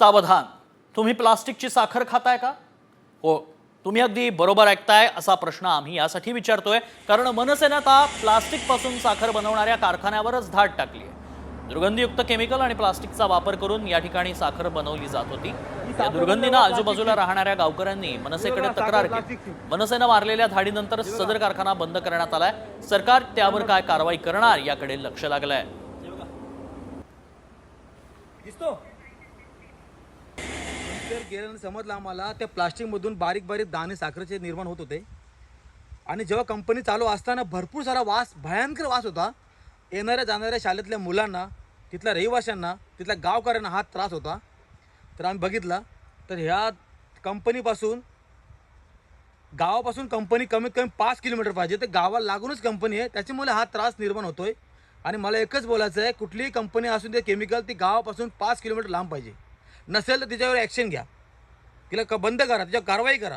सावधान, तुम्ही प्लास्टिकची साखर खाताय का? हो, तुम्ही अगदी बरोबर ऐकताय. असा प्रश्न आम्ही यासाठी विचारतोय कारण मनसेने आता प्लास्टिक पासून साखर बनवणाऱ्या कारखान्यावरच धाड टाकली आहे. दुर्गंधीयुक्त केमिकल आणि प्लास्टिकचा वापर करून या ठिकाणी साखर बनवली जात होती. या दुर्गंधीनं आजूबाजूला राहणाऱ्या गावकऱ्यांनी मनसेकडे तक्रार केली. मनसेनं मारलेल्या धाडीनंतर सदर कारखाना बंद करण्यात आलाय. सरकार त्यावर काय कारवाई करणार याकडे लक्ष लागलंय. गेल्यानं समजलं आम्हाला त्या प्लास्टिकमधून बारीक बारीक दाणे साखरेचे निर्माण होत होते आणि जेव्हा कंपनी चालू असताना भरपूर सारा वास, भयंकर वास होता. येणाऱ्या जाणाऱ्या शाळेतल्या मुलांना, तिथल्या रहिवाशांना, तिथल्या गावकऱ्यांना हा त्रास होता. तर आम्ही बघितला तर ह्या कंपनीपासून, गावापासून कंपनी कमीत कमी 5 किलोमीटर पाहिजे, तर गावाला लागूनच कंपनी आहे. त्याच्यामुळे हा त्रास निर्माण होतोय. आणि मला एकच बोलायचं आहे, कुठलीही कंपनी असून ते केमिकल ती गावापासून 5 किलोमीटर लांब पाहिजे. नसेल तर तिच्यावर ॲक्शन घ्या, तिला बंद करा, तिच्यावर कारवाई करा.